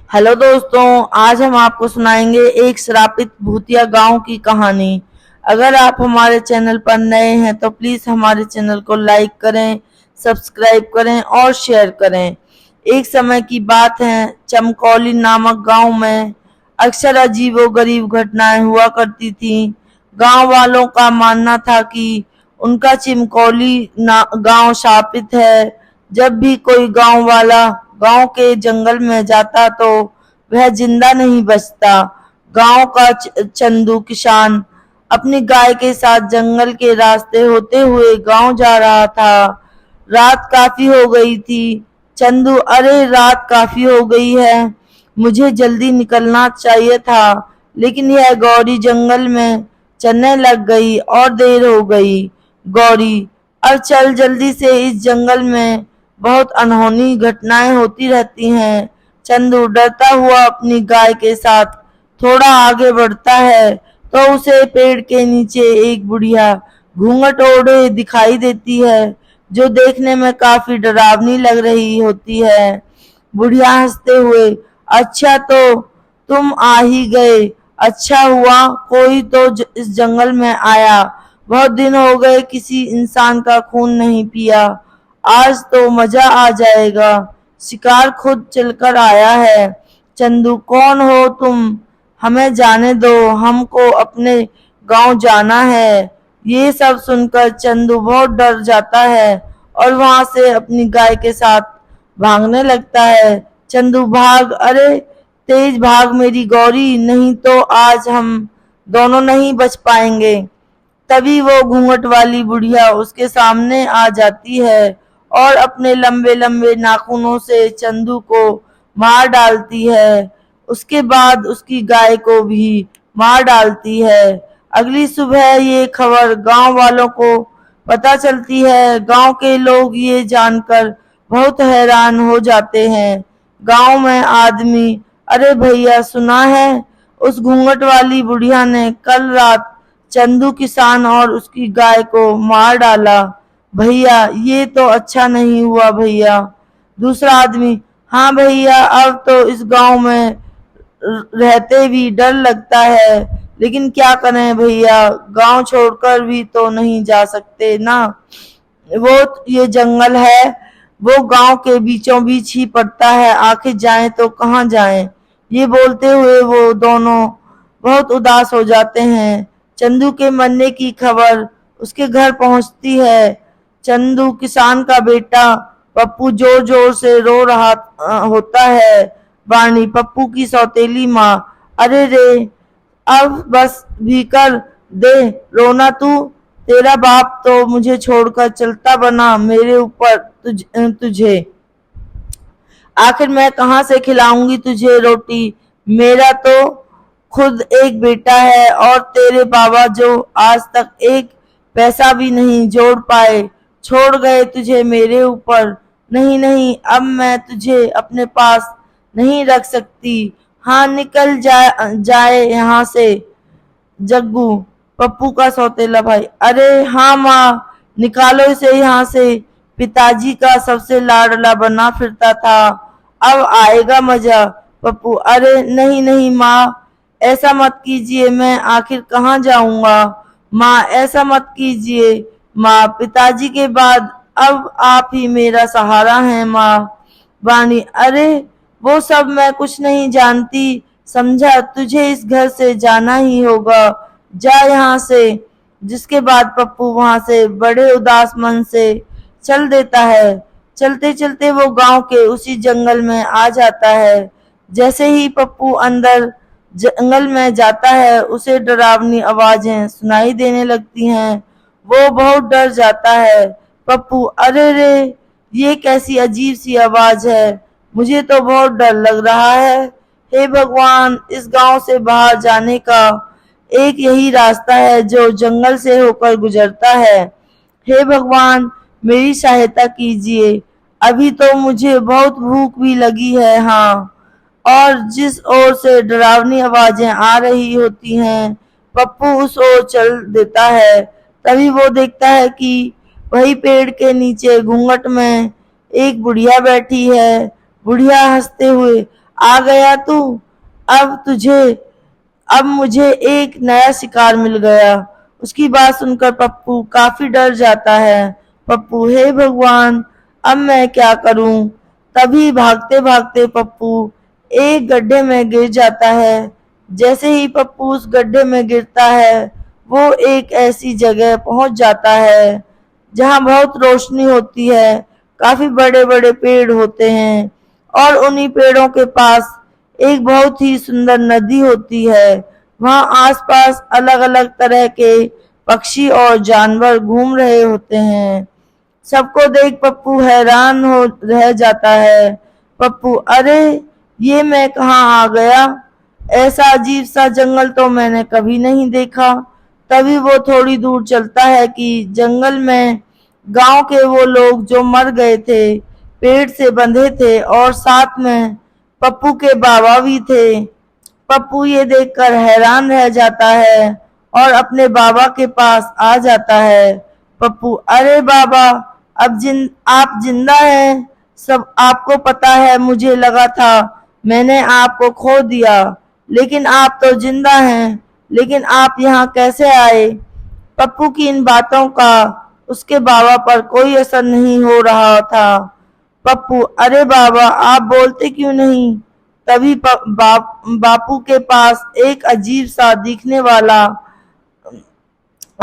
Hello दोस्तों, आज हम आपको सुनाएंगे एक श्रापित भूतिया गांव की कहानी। अगर आप हमारे चैनल पर नए हैं तो प्लीज हमारे चैनल को लाइक करें, सब्सक्राइब करें और शेयर करें। एक समय की बात है, चमकौली नामक गांव में अक्सर अजीबोगरीब घटनाएं हुआ करती थीं। गांव वालों का मानना था कि उनका चिमकौली गांव शापित है। जब भी कोई गांव वाला गांव के जंगल में जाता तो वह जिंदा नहीं बचता। गांव का चंदू किसान अपनी गाय के साथ जंगल के रास्ते होते हुए गांव जा रहा था। रात काफी हो गई थी। चंदू, अरे रात काफी हो गई है, मुझे जल्दी निकलना चाहिए था, लेकिन यह गौरी जंगल में चलने लग गई और देर हो गई। गौरी, अब चल जल्दी से, इस जंगल में बहुत अनहोनी घटनाएं होती रहती हैं। चंदू डरता हुआ अपनी गाय के साथ थोड़ा आगे बढ़ता है तो उसे पेड़ के नीचे एक बुढ़िया घूंघट ओढ़े दिखाई देती है, जो देखने में काफी डरावनी लग रही होती है। बुढ़िया हंसते हुए, अच्छा तो तुम आ ही गए, अच्छा हुआ कोई तो इस जंगल में आया। बहुत दिन हो गए किसी इंसान का खून नहीं पिया, आज तो मजा आ जाएगा, शिकार खुद चलकर आया है। चंदू, कौन हो तुम, हमें जाने दो, हमको अपने गांव जाना है। ये सब सुनकर चंदू बहुत डर जाता है और वहां से अपनी गाय के साथ भागने लगता है। चंदू, भाग, अरे तेज भाग मेरी गौरी, नहीं तो आज हम दोनों नहीं बच पाएंगे। तभी वो घूंघट वाली बुढ़िया उसके सामने आ जाती है और अपने लंबे लंबे नाखूनों से चंदू को मार डालती है। उसके बाद उसकी गाय को भी मार डालती है। अगली सुबह ये खबर गांव वालों को पता चलती है। गांव के लोग ये जानकर बहुत हैरान हो जाते हैं। गांव में आदमी, अरे भैया सुना है, उस घूंघट वाली बुढ़िया ने कल रात चंदू किसान और उसकी गाय को मार डाला। भैया ये तो अच्छा नहीं हुआ भैया। दूसरा आदमी, हाँ भैया, अब तो इस गांव में रहते भी डर लगता है, लेकिन क्या करें भैया, गांव छोड़कर भी तो नहीं जा सकते ना। वो ये जंगल है, वो गांव के बीचों बीच ही पड़ता है, आखिर जाएं तो कहाँ जाएं। ये बोलते हुए वो दोनों बहुत उदास हो जाते हैं। चंदू के मरने की खबर उसके घर पहुंचती है। चंदू किसान का बेटा पप्पू जोर जोर से रो रहा होता है। वाणी, पप्पू की सौतेली माँ, अरे रे, अब बस भी कर दे रोना तू, तेरा बाप तो मुझे छोड़कर चलता बना, मेरे ऊपर तुझे आखिर मैं कहाँ से खिलाऊंगी तुझे रोटी। मेरा तो खुद एक बेटा है और तेरे बाबा जो आज तक एक पैसा भी नहीं जोड़ पाए, छोड़ गए तुझे मेरे ऊपर। नहीं नहीं, अब मैं तुझे अपने पास नहीं रख सकती। हाँ, निकल जाए यहाँ से। जग्गू, पप्पू का सौतेला भाई, अरे हाँ माँ, निकालो इसे यहाँ से, पिताजी का सबसे लाडला बना फिरता था, अब आएगा मजा। पप्पू, अरे नहीं नहीं माँ, ऐसा मत कीजिए, मैं आखिर कहाँ जाऊंगा। माँ, ऐसा मत कीजिए माँ, पिताजी के बाद अब आप ही मेरा सहारा हैं माँ। वाणी, अरे वो सब मैं कुछ नहीं जानती समझा, तुझे इस घर से जाना ही होगा, जा यहाँ से। जिसके बाद पप्पू वहां से बड़े उदास मन से चल देता है। चलते चलते वो गांव के उसी जंगल में आ जाता है। जैसे ही पप्पू अंदर जंगल में जाता है उसे डरावनी आवाजें सुनाई देने लगती हैं। वो बहुत डर जाता है। पप्पू, अरे रे, ये कैसी अजीब सी आवाज है, मुझे तो बहुत डर लग रहा है। हे भगवान, इस गांव से बाहर जाने का एक यही रास्ता है जो जंगल से होकर गुजरता है। हे भगवान, मेरी सहायता कीजिए, अभी तो मुझे बहुत भूख भी लगी है। हाँ, और जिस ओर से डरावनी आवाजें आ रही होती हैं, पप्पू उस ओर चल देता है। तभी वो देखता है कि वही पेड़ के नीचे घूंघट में एक बुढ़िया बैठी है। बुढ़िया हंसते हुए, आ गया तू। अब तुझे अब मुझे एक नया शिकार मिल गया। उसकी बात सुनकर पप्पू काफी डर जाता है। पप्पू, हे भगवान, अब मैं क्या करूं। तभी भागते भागते पप्पू एक गड्ढे में गिर जाता है। जैसे ही पप्पू उस गड्ढे में गिरता है, वो एक ऐसी जगह पहुंच जाता है जहां बहुत रोशनी होती है। काफी बड़े बड़े पेड़ होते हैं और उन्हीं पेड़ों के पास एक बहुत ही सुंदर नदी होती है। वहां आसपास अलग अलग तरह के पक्षी और जानवर घूम रहे होते हैं। सबको देख पप्पू हैरान हो रह जाता है। पप्पू, अरे ये मैं कहाँ आ गया। ऐसा अजीब सा जंगल तो मैंने कभी नहीं देखा। तभी वो थोड़ी दूर चलता है कि जंगल में गांव के वो लोग जो मर गए थे, पेड़ से बंधे थे, और साथ में पप्पू के बाबा भी थे। पप्पू ये देखकर हैरान रह जाता है और अपने बाबा के पास आ जाता है। पप्पू, अरे बाबा, आप जिंदा हैं। सब आपको पता है, मुझे लगा था मैंने आपको खो दिया, लेकिन आप तो जिंदा हैं। लेकिन आप यहाँ कैसे आए। पप्पू की इन बातों का उसके बाबा पर कोई असर नहीं हो रहा था। पप्पू, अरे बाबा, आप बोलते क्यों नहीं। तभी बापू के पास एक अजीब सा दिखने वाला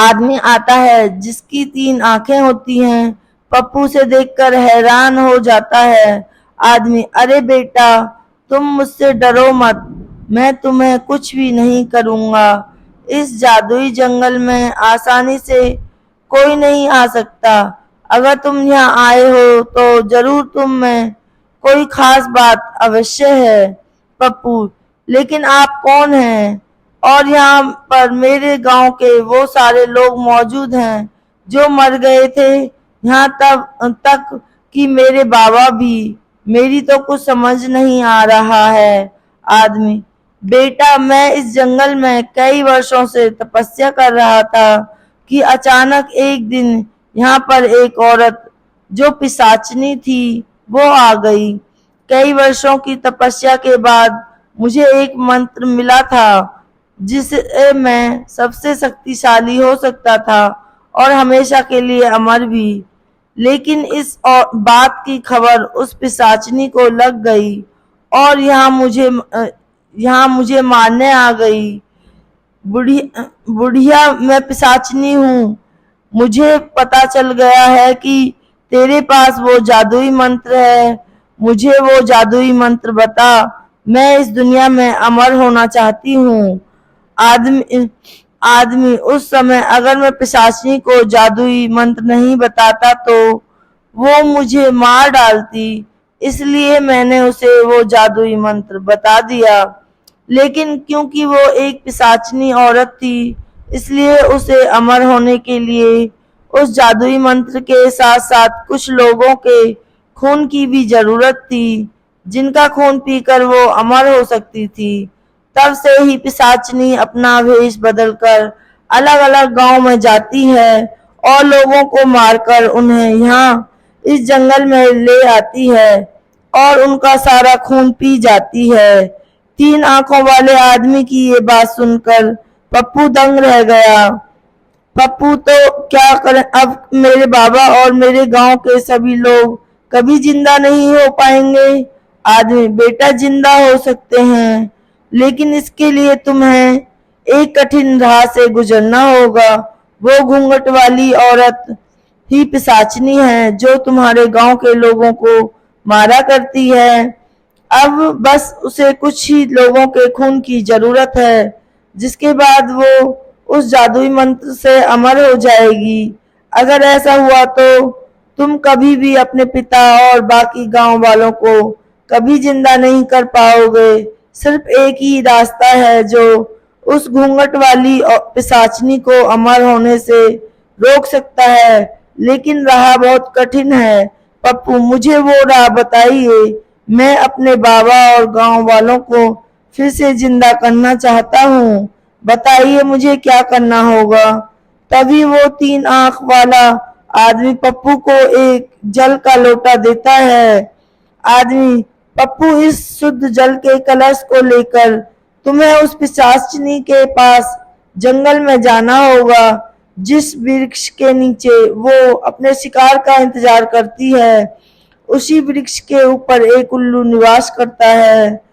आदमी आता है जिसकी 3 आंखें होती हैं। पप्पू से देखकर हैरान हो जाता है आदमी। अरे बेटा, तुम मुझसे डरो मत, मैं तुम्हें कुछ भी नहीं करूंगा। इस जादुई जंगल में आसानी से कोई नहीं आ सकता। अगर तुम यहाँ आए हो तो जरूर तुम में कोई खास बात अवश्य है। पप्पू, लेकिन आप कौन हैं। और यहाँ पर मेरे गांव के वो सारे लोग मौजूद हैं जो मर गए थे, यहाँ तब तक कि मेरे बाबा भी। मेरी तो कुछ समझ नहीं आ रहा है। आदमी, बेटा, मैं इस जंगल में कई वर्षों से तपस्या कर रहा था कि अचानक एक दिन यहाँ पर एक औरत जो पिशाचनी थी वो आ गई। कई वर्षों की तपस्या के बाद मुझे एक मंत्र मिला था जिससे मैं सबसे शक्तिशाली हो सकता था और हमेशा के लिए अमर भी। लेकिन इस बात की खबर उस पिशाचनी को लग गई और यहाँ मुझे मारने आ गई। बुढ़िया, मैं पिशाचनी हूँ। मुझे पता चल गया है कि तेरे पास वो जादुई मंत्र है। मुझे वो जादुई मंत्र बता, मैं इस दुनिया में अमर होना चाहती हूँ। आदमी, उस समय अगर मैं पिशाचिनी को जादुई मंत्र नहीं बताता तो वो मुझे मार डालती, इसलिए मैंने उसे वो जादुई मंत्र बता दिया। लेकिन क्योंकि वो एक पिशाचिनी औरत थी, इसलिए उसे अमर होने के लिए उस जादुई मंत्र के साथ साथ कुछ लोगों के खून की भी जरूरत थी, जिनका खून पीकर वो अमर हो सकती थी। तब से ही पिशाचिनी अपना वेश बदलकर अलग अलग गांव में जाती है और लोगों को मारकर उन्हें यहाँ इस जंगल में ले आती है और उनका सारा खून पी जाती है। 3 आंखों वाले आदमी की ये बात सुनकर पप्पू दंग रह गया। पप्पू, तो क्या करें अब। मेरे बाबा और मेरे गांव के सभी लोग कभी जिंदा नहीं हो पाएंगे। आदमी, बेटा, जिंदा हो सकते हैं, लेकिन इसके लिए तुम्हें एक कठिन राह से गुजरना होगा। वो घूंघट वाली औरत ही पिशाचिनी है जो तुम्हारे गांव के लोगों को मारा करती है। अब बस उसे कुछ ही लोगों के खून की जरूरत है, जिसके बाद वो उस जादुई मंत्र से अमर हो जाएगी। अगर ऐसा हुआ तो तुम कभी भी अपने पिता और बाकी गांव वालों को कभी जिंदा नहीं कर पाओगे। सिर्फ एक ही रास्ता है जो उस घूंघट वाली पिशाचिनी को अमर होने से रोक सकता है, लेकिन राह बहुत कठिन है। पप्पू, मुझे वो राह बताइए। मैं अपने बाबा और गांव वालों को फिर से जिंदा करना चाहता हूँ। बताइए मुझे क्या करना होगा। तभी वो 3 आंख वाला आदमी पप्पू को एक जल का लोटा देता है। आदमी पप्पू इस शुद्ध जल के कलश को लेकर तुम्हें उस पिशाचिनी के पास जंगल में जाना होगा, जिस वृक्ष के नीचे वो अपने शिकार का इंतजार करती है। उसी वृक्ष के ऊपर एक उल्लू निवास करता है।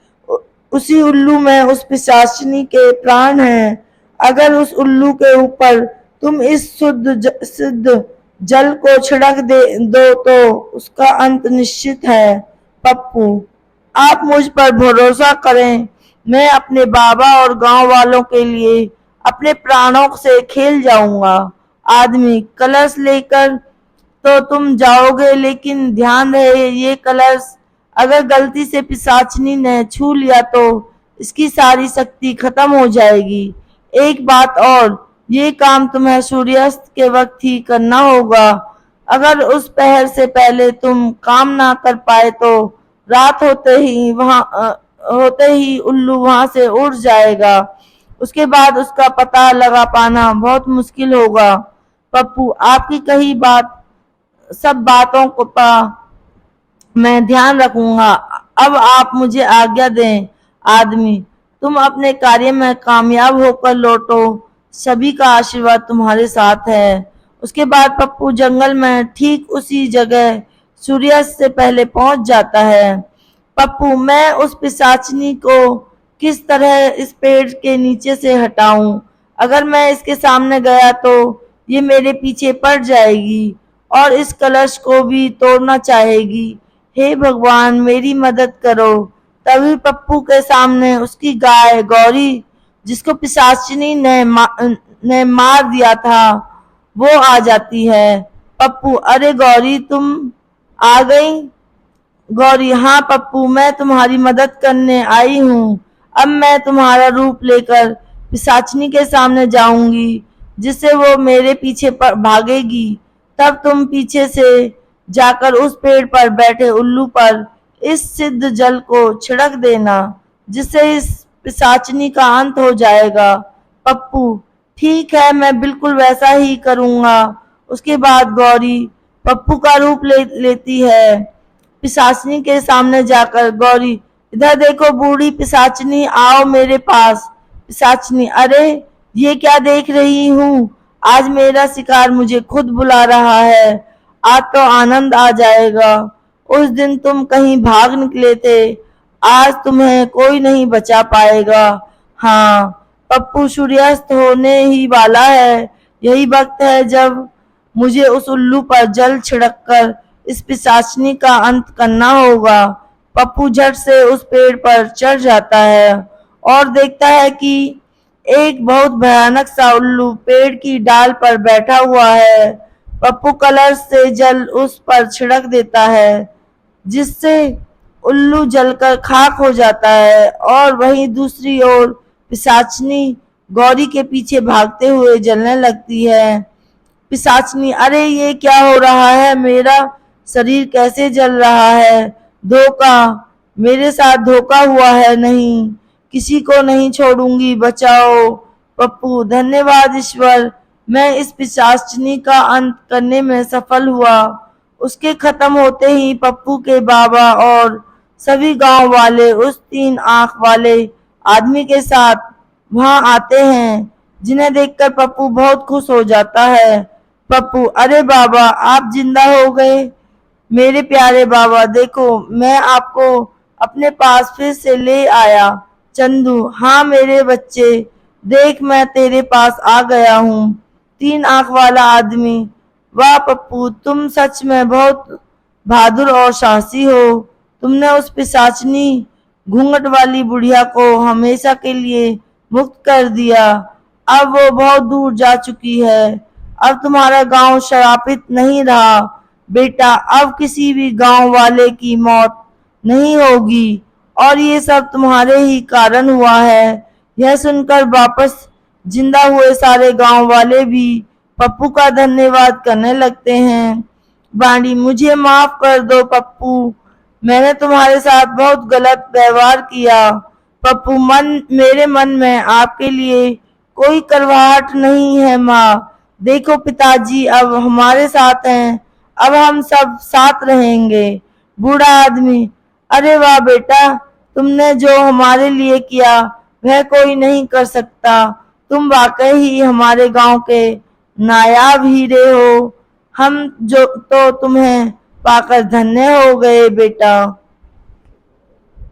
उसी उल्लू में उस पिशाचिनी के प्राण हैं। अगर उस उल्लू के ऊपर तुम इस शुद्ध जल को छिड़क दो तो उसका अंत निश्चित है। पप्पू, आप मुझ पर भरोसा करें, मैं अपने बाबा और गांव वालों के लिए अपने प्राणों से खेल जाऊंगा। आदमी, कलश लेकर तो तुम जाओगे, लेकिन ध्यान रहे ये कलश अगर गलती से पिशाचिनी ने छू लिया तो इसकी सारी शक्ति खत्म हो जाएगी। एक बात और, ये काम तुम्हें सूर्यास्त के वक्त ही करना होगा। अगर उस पहर से पहले तुम काम ना कर पाए तो रात होते ही उल्लू वहां से उड़ जाएगा। उसके बाद उसका पता लगा पाना बहुत मुश्किल होगा। पप्पू, आपकी कही सब बातों का मैं ध्यान रखूंगा। अब आप मुझे आज्ञा दें। आदमी, तुम अपने कार्य में कामयाब होकर लौटो, सभी का आशीर्वाद तुम्हारे साथ है। उसके बाद पप्पू जंगल में ठीक उसी जगह सूर्यास्त से पहले पहुंच जाता है। पप्पू, मैं उस पिशाचिनी को किस तरह इस पेड़ के नीचे से हटाऊं? अगर मैं इसके सामने गया तो ये मेरे पीछे पड़ जाएगी और इस कलश को भी तोड़ना चाहेगी। हे भगवान, मेरी मदद करो। तभी पप्पू के सामने उसकी गाय गौरी, जिसको पिशाचिनी ने मार दिया था, वो आ जाती है। पप्पू, अरे गौरी, तुम आ गई? गौरी, हाँ पप्पू, मैं तुम्हारी मदद करने आई हूँ। अब मैं तुम्हारा रूप लेकर पिशाचिनी के सामने जाऊंगी, जिससे वो मेरे पीछे भागेगी। तब तुम पीछे से जाकर उस पेड़ पर बैठे उल्लू पर इस सिद्ध जल को छिड़क देना, जिससे इस पिशाचिनी का अंत हो जाएगा। पप्पू, ठीक है, मैं बिल्कुल वैसा ही करूंगा। उसके बाद गौरी पप्पू का रूप लेती है। पिशाचिनी के सामने जाकर गौरी, इधर देखो बूढ़ी पिशाचिनी, आओ मेरे पास। पिशाचिनी, अरे ये क्या देख रही हूँ, आज मेरा शिकार मुझे खुद बुला रहा है। आज तो आनंद आ जाएगा। उस दिन तुम कहीं भाग निकले थे, आज तुम्हें कोई नहीं बचा पाएगा। हाँ पप्पू, सूर्यास्त होने ही वाला है। यही वक्त है जब मुझे उस उल्लू पर जल छिड़ककर इस पिशाचिनी का अंत करना होगा। पप्पू झट से उस पेड़ पर चढ़ जाता है और देखता है कि एक बहुत भयानक सा उल्लू पेड़ की डाल पर बैठा हुआ है। पप्पू कलश से जल उस पर छिड़क देता है, जिससे उल्लू जलकर खाक हो जाता है और वहीं दूसरी ओर पिशाचिनी गौरी के पीछे भागते हुए जलने लगती है। पिशाचिनी, अरे ये क्या हो रहा है, मेरा शरीर कैसे जल रहा है? धोखा, मेरे साथ धोखा हुआ है, नहीं, किसी को नहीं छोड़ूंगी, बचाओ। पप्पू, धन्यवाद ईश्वर, मैं इस पिशाचिनी का अंत करने में सफल हुआ। उसके खत्म होते ही पप्पू के बाबा और सभी गांव वाले उस 3 आंख वाले आदमी के साथ वहां आते हैं, जिन्हें देखकर पप्पू बहुत खुश हो जाता है। पप्पू, अरे बाबा, आप जिंदा हो गए। मेरे प्यारे बाबा, देखो मैं आपको अपने पास फिर से ले आया। चंदू, हाँ मेरे बच्चे, देख मैं तेरे पास आ गया हूँ। 3 आंख वाला आदमी, वाह पप्पू, तुम सच में बहुत बहादुर और साहसी हो। तुमने उस पिशाचिनी घूंघट वाली बुढ़िया को हमेशा के लिए मुक्त कर दिया। अब वो बहुत दूर जा चुकी है। अब तुम्हारा गांव श्रापित नहीं रहा। बेटा, अब किसी भी गांव वाले की मौत नहीं होगी और ये सब तुम्हारे ही कारण हुआ है। यह सुनकर वापस जिंदा हुए सारे गांव वाले भी पप्पू का धन्यवाद करने लगते हैं। बांडी, मुझे माफ कर दो पप्पू, मैंने तुम्हारे साथ बहुत गलत व्यवहार किया। पप्पू, मेरे मन में आपके लिए कोई करवाहट नहीं है। माँ, देखो पिताजी अब हमारे साथ हैं, अब हम सब साथ रहेंगे। बूढ़ा आदमी, अरे वाह बेटा, तुमने जो हमारे लिए किया वह कोई नहीं कर सकता। तुम वाकई ही हमारे गांव के नायाब हीरे हो। हम जो तो तुम्हें पाकर धन्य हो गए बेटा।